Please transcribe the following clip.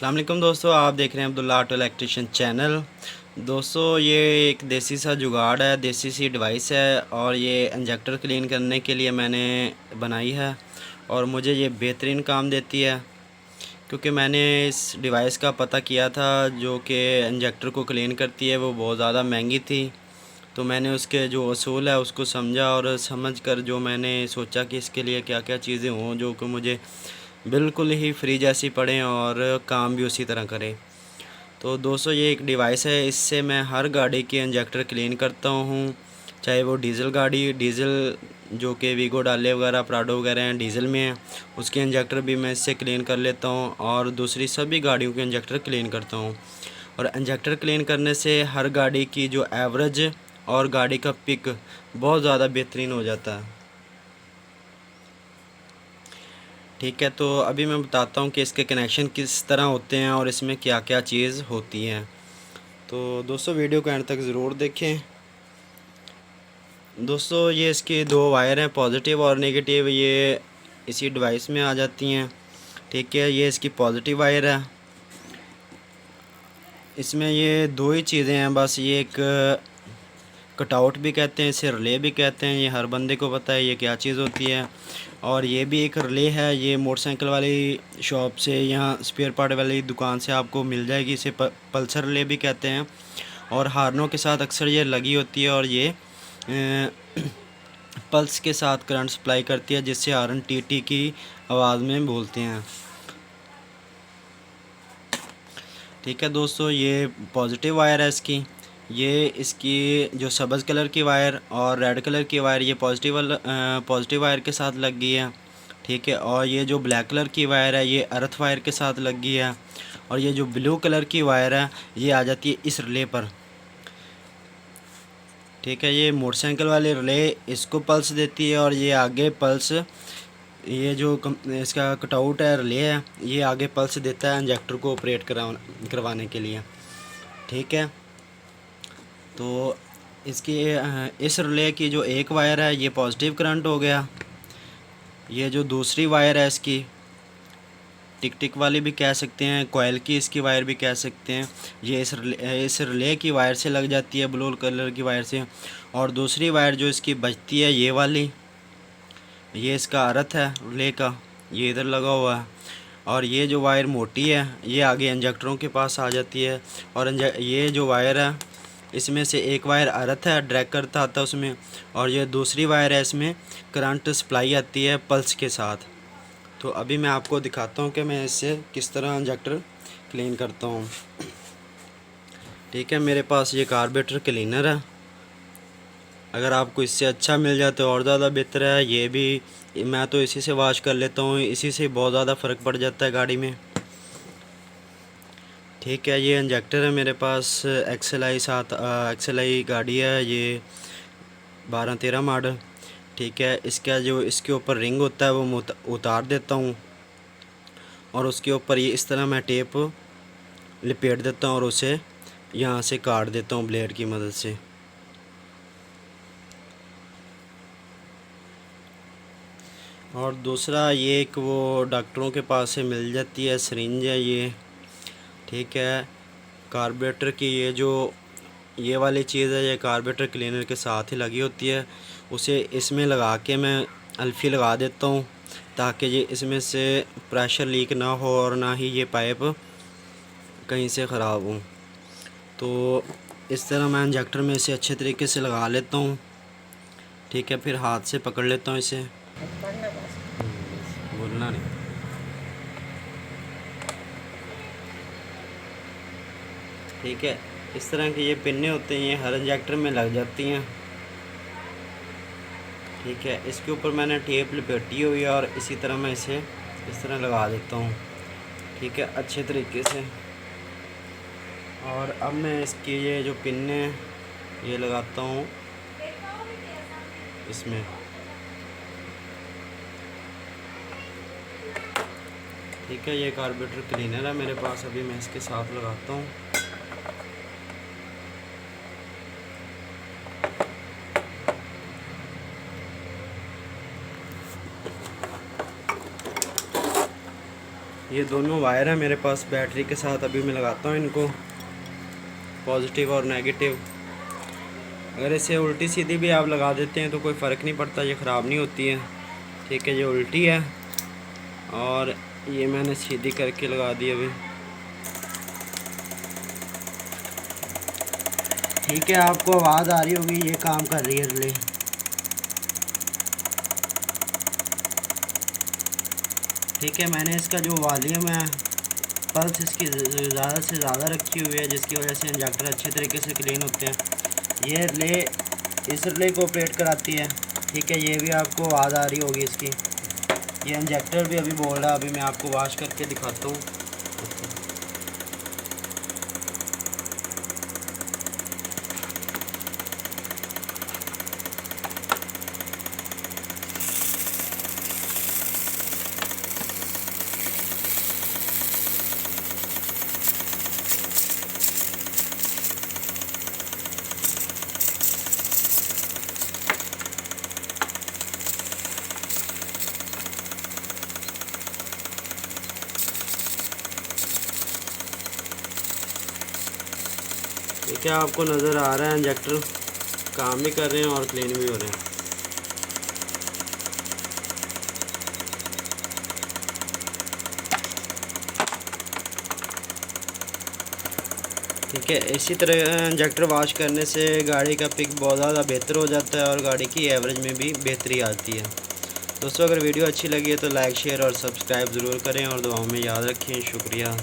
अस्सलाम वालेकुम दोस्तों, आप देख रहे हैं अब्दुल्ला ऑटो इलेक्ट्रिशियन चैनल। दोस्तों ये एक देसी सा जुगाड़ है, देसी सी डिवाइस है और ये इंजेक्टर क्लीन करने के लिए मैंने बनाई है और मुझे ये बेहतरीन काम देती है क्योंकि मैंने इस डिवाइस का पता किया था जो कि इंजेक्टर को क्लीन करती है, वो बहुत ज़्यादा महंगी थी। तो मैंने उसके जो असूल है उसको समझा और समझ कर जो मैंने सोचा कि इसके लिए क्या क्या चीज़ें हों जो कि मुझे बिल्कुल ही फ्री जैसी पड़ें और काम भी उसी तरह करें। तो दोस्तों ये एक डिवाइस है, इससे मैं हर गाड़ी के इंजेक्टर क्लीन करता हूँ, चाहे वो डीज़ल गाड़ी डीज़ल जो कि वीगो डाले वगैरह प्राडो वगैरह हैं डीज़ल में हैं, उसके इंजेक्टर भी मैं इससे क्लीन कर लेता हूँ और दूसरी सभी गाड़ियों के इंजेक्टर क्लीन करता हूँ। और इंजेक्टर क्लीन करने से हर गाड़ी की जो एवरेज और गाड़ी का पिक बहुत ज़्यादा बेहतरीन हो जाता है। ठीक है, तो अभी मैं बताता हूँ कि इसके कनेक्शन किस तरह होते हैं और इसमें क्या क्या चीज़ होती हैं। तो दोस्तों वीडियो को एंड तक ज़रूर देखें। दोस्तों ये इसके दो वायर हैं, पॉजिटिव और नेगेटिव, ये इसी डिवाइस में आ जाती हैं। ठीक है, ये इसकी पॉजिटिव वायर है। इसमें ये दो ही चीज़ें हैं बस, ये एक कटआउट भी कहते हैं, इसे रिले भी कहते हैं, ये हर बंदे को पता है ये क्या चीज़ होती है। और ये भी एक रिले है, ये मोटरसाइकिल वाली शॉप से या स्पेयर पार्ट वाली दुकान से आपको मिल जाएगी, इसे पल्सर रिले भी कहते हैं। और हार्नों के साथ अक्सर ये लगी होती है और ये पल्स के साथ करंट सप्लाई करती है, जिससे हार्न टी की आवाज़ में बोलते हैं। ठीक है दोस्तों, ये पॉजिटिव वायर है इसकी, ये इसकी जो सब्ज़ कलर की वायर और रेड कलर की वायर ये पॉजिटिव वायर के साथ लग गई है। ठीक है, और ये जो ब्लैक कलर की वायर है ये अर्थ वायर के साथ लग गई है और ये जो ब्लू कलर की वायर है ये आ जाती है इस रिले पर। ठीक है, ये मोटरसाइकिल वाले रिले इसको पल्स देती है और ये आगे पल्स, ये जो इसका कटआउट है रिले है ये आगे पल्स देता है इंजेक्टर को ऑपरेट करवाने के लिए। ठीक है, तो इसकी इस रिले की जो एक वायर है ये पॉजिटिव करंट हो गया। ये जो दूसरी वायर है इसकी टिक टिक वाली भी कह सकते हैं, कोयल की इसकी वायर भी कह सकते हैं, ये इस रिले की वायर से लग जाती है, ब्लू कलर की वायर से। और दूसरी वायर जो इसकी बचती है ये वाली, ये इसका अर्थ है रिले का, ये इधर लगा हुआ है। और ये जो वायर मोटी है ये आगे इंजेक्टरों के पास आ जाती है। और ये जो वायर है इसमें से एक वायर अर्थ है, ड्रैग करता आता है उसमें, और ये दूसरी वायर है इसमें करंट सप्लाई आती है पल्स के साथ। तो अभी मैं आपको दिखाता हूँ कि मैं इससे किस तरह इंजेक्टर क्लीन करता हूँ। ठीक है, मेरे पास ये कार्बोरेटर क्लीनर है, अगर आपको इससे अच्छा मिल जाए तो और ज़्यादा बेहतर है। ये भी मैं तो इसी से वॉश कर लेता हूँ, इसी से बहुत ज़्यादा फ़र्क पड़ जाता है गाड़ी में। ठीक है, ये इंजेक्टर है मेरे पास XLI गाड़ी है, ये 12-13 मॉडल। ठीक है, इसका जो इसके ऊपर रिंग होता है वो मैं उतार देता हूँ और उसके ऊपर ये इस तरह मैं टेप लपेट देता हूँ और उसे यहाँ से काट देता हूँ ब्लेड की मदद से। और दूसरा ये एक वो डॉक्टरों के पास से मिल जाती है सिरिंज है ये। ठीक है, कार्बोरेटर की ये वाली चीज़ है, ये कार्बोरेटर क्लीनर के साथ ही लगी होती है, उसे इसमें लगा के मैं अल्फ़ी लगा देता हूँ ताकि ये इसमें से प्रेशर लीक ना हो और ना ही ये पाइप कहीं से ख़राब हो। तो इस तरह मैं इंजेक्टर में इसे अच्छे तरीके से लगा लेता हूँ। ठीक है, फिर हाथ से पकड़ लेता हूँ इसे, बोलना नहीं। ठीक है, इस तरह के ये पिन्ने होते हैं, ये हर इंजेक्टर में लग जाती हैं। ठीक है, इसके ऊपर मैंने टेप लपेटी हुई है और इसी तरह मैं इसे इस तरह लगा देता हूँ। ठीक है, अच्छे तरीके से। और अब मैं इसके ये जो पिन्ने ये लगाता हूँ इसमें। ठीक है, ये कार्बोरेटर क्लीनर है मेरे पास, अभी मैं इसके साथ लगाता हूँ। ये दोनों वायर हैं मेरे पास बैटरी के साथ। अभी मैं लगाता हूँ इनको, पॉजिटिव और नेगेटिव। अगर इसे उल्टी सीधी भी आप लगा देते हैं तो कोई फ़र्क नहीं पड़ता, ये ख़राब नहीं होती है। ठीक है, ये उल्टी है और ये मैंने सीधी करके लगा दी अभी। ठीक है, आपको आवाज़ आ रही होगी, ये काम कर रही है रिले। ठीक है, मैंने इसका जो वॉल्यूम है, पल्स इसकी ज़्यादा से ज़्यादा रखी हुई है, जिसकी वजह से इंजेक्टर अच्छे तरीके से क्लीन होते हैं। ये रिले इस रिले को ऑपरेट कराती है। ठीक है, ये भी आपको आवाज़ आ रही होगी इसकी। ये इंजेक्टर भी अभी बोल रहा है, अभी मैं आपको वॉश करके दिखाता हूँ। ठीक है, आपको नज़र आ रहा है इंजेक्टर काम भी कर रहे हैं और क्लीन भी हो रहे हैं। ठीक है, इसी तरह इंजेक्टर वॉश करने से गाड़ी का पिक बहुत ज़्यादा बेहतर हो जाता है और गाड़ी की एवरेज में भी बेहतरी आती है। दोस्तों, अगर वीडियो अच्छी लगी है तो लाइक शेयर और सब्सक्राइब ज़रूर करें और दुआओं में याद रखें। शुक्रिया।